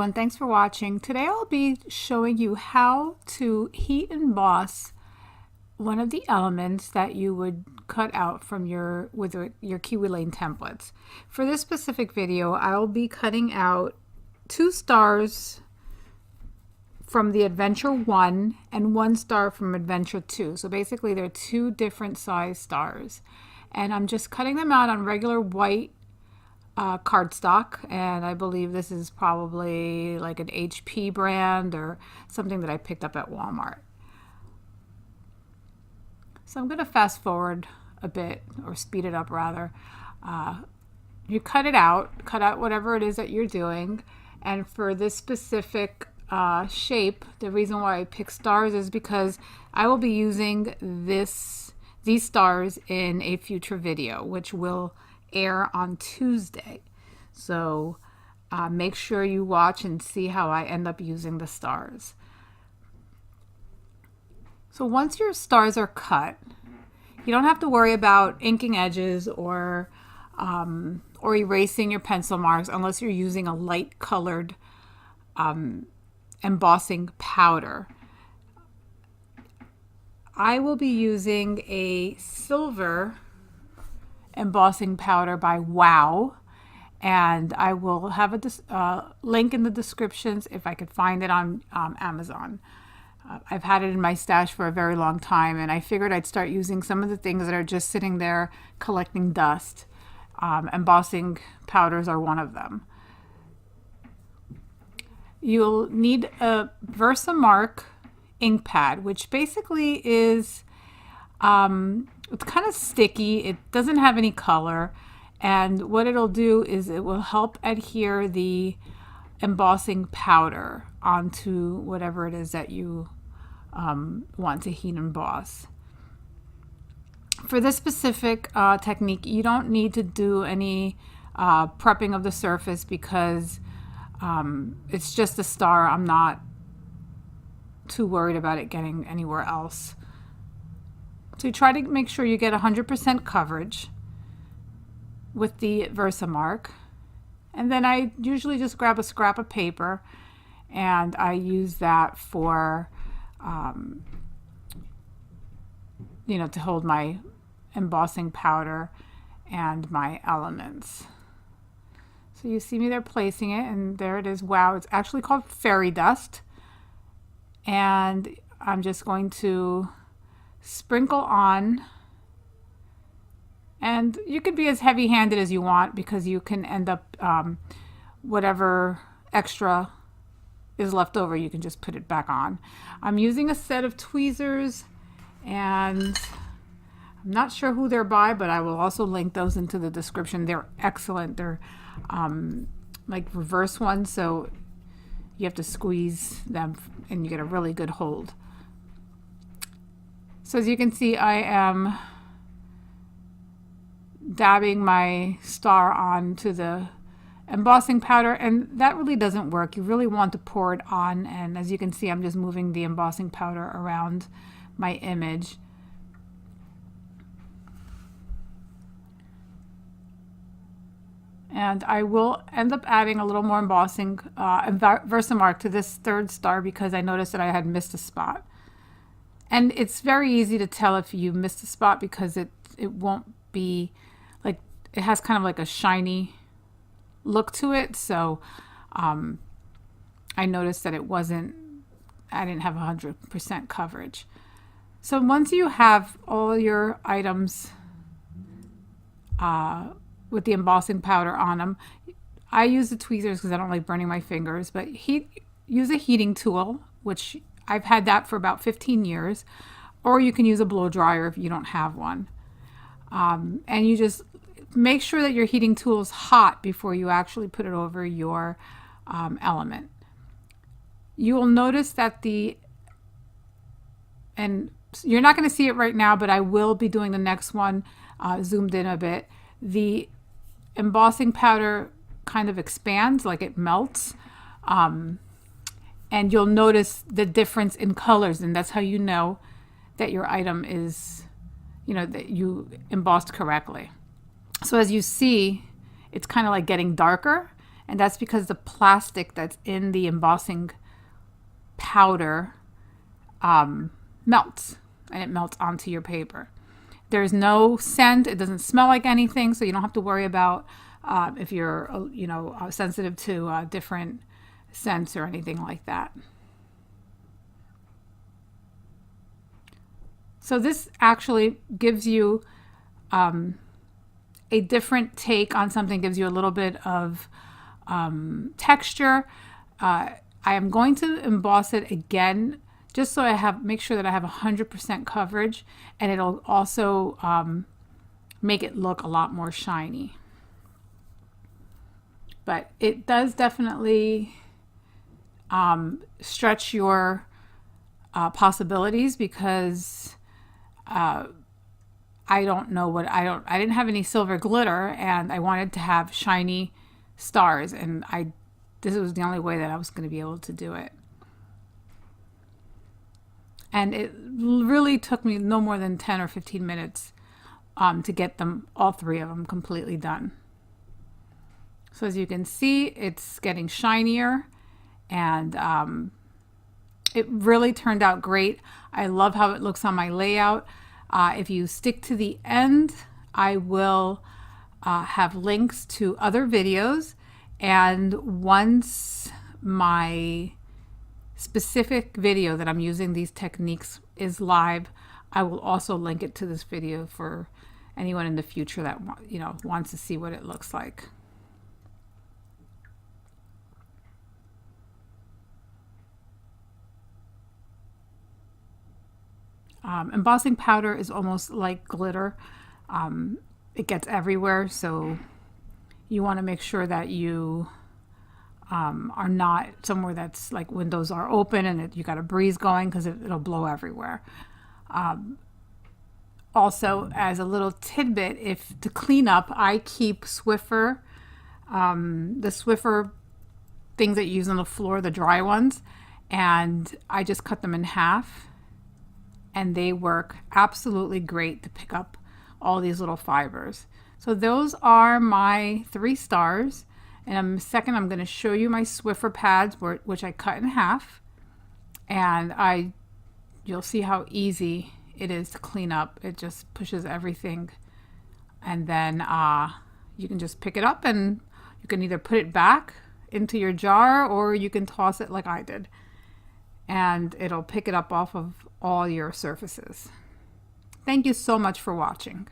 everyone, thanks for watching. Today I'll be showing you how to heat emboss one of the elements that you would cut out from your Kiwi Lane templates. For this specific video, I'll be cutting out 2 stars from the Adventure 1 and 1 star from Adventure 2. So basically they're 2 different size stars. And I'm just cutting them out on regular white cardstock, and I believe this is probably like an HP brand or something that I picked up at Walmart. So I'm going to fast forward a bit, or speed it up rather. You cut out whatever it is that you're doing, and for this specific shape, the reason why I picked stars is because I will be using these stars in a future video, which will air on Tuesday. So make sure you watch and see how I end up using the stars. So once your stars are cut, you don't have to worry about inking edges or erasing your pencil marks unless you're using a light colored embossing powder. I will be using a silver embossing powder by Wow, and I will have a link in the descriptions if I could find it on Amazon. I've had it in my stash for a very long time, and I figured I'd start using some of the things that are just sitting there collecting dust. Embossing powders are one of them. You'll need a Versamark ink pad, which basically is it's kind of sticky. It doesn't have any color, and what it'll do is it will help adhere the embossing powder onto whatever it is that you want to heat emboss. For this specific technique, you don't need to do any prepping of the surface because it's just a star. I'm not too worried about it getting anywhere else. So you try to make sure you get 100% coverage with the Versamark. And then I usually just grab a scrap of paper and I use that for, to hold my embossing powder and my elements. So you see me there placing it, and there it is. Wow, it's actually called fairy dust. And I'm just going to sprinkle on, and you can be as heavy-handed as you want because you can end up whatever extra is left over, you can just put it back on. I'm using a set of tweezers, and I'm not sure who they're by, but I will also link those into the description. They're excellent. They're like reverse ones, so you have to squeeze them and you get a really good hold. So as you can see, I am dabbing my star onto the embossing powder, and that really doesn't work. You really want to pour it on, and as you can see, I'm just moving the embossing powder around my image. And I will end up adding a little more embossing Versamark to this 3rd star because I noticed that I had missed a spot. And it's very easy to tell if you missed a spot because it won't be like, it has kind of like a shiny look to it. So I noticed that I didn't have 100% coverage. So once you have all your items with the embossing powder on them, I use the tweezers because I don't like burning my fingers, but use a heating tool, which I've had that for about 15 years, or you can use a blow dryer if you don't have one. And you just make sure that your heating tool is hot before you actually put it over your element. You will notice that and you're not going to see it right now, but I will be doing the next one zoomed in a bit. The embossing powder kind of expands, like it melts. And you'll notice the difference in colors, and that's how you know that your item is, that you embossed correctly. So as you see, it's kind of like getting darker, And that's because the plastic that's in the embossing powder melts, and it melts onto your paper. There's no scent. It doesn't smell like anything, so you don't have to worry about if you're, sensitive to different scents or anything like that. So this actually gives you a different take on something, gives you a little bit of texture. I am going to emboss it again just so make sure that I have 100% coverage, and it'll also make it look a lot more shiny. But it does definitely stretch your possibilities, because I didn't have any silver glitter, and I wanted to have shiny stars, and this was the only way that I was going to be able to do it. And it really took me no more than 10 or 15 minutes to get all three of them completely done. So as you can see, it's getting shinier, and it really turned out great. I love how it looks on my layout. If you stick to the end, I will have links to other videos, and once my specific video that I'm using these techniques is live, I will also link it to this video for anyone in the future that wants to see what it looks like. Embossing powder is almost like glitter. It gets everywhere, so you want to make sure that you are not somewhere that's like windows are open and you got a breeze going, because it'll blow everywhere. Also, as a little tidbit, to clean up, I keep Swiffer, the Swiffer things that you use on the floor, the dry ones, and I just cut them in half, and they work absolutely great to pick up all these little fibers. So those are my 3 stars. And in a second, I'm going to show you my Swiffer pads, which I cut in half. And you'll see how easy it is to clean up. It just pushes everything. And then you can just pick it up, and you can either put it back into your jar, or you can toss it like I did. And it'll pick it up off of all your surfaces. Thank you so much for watching.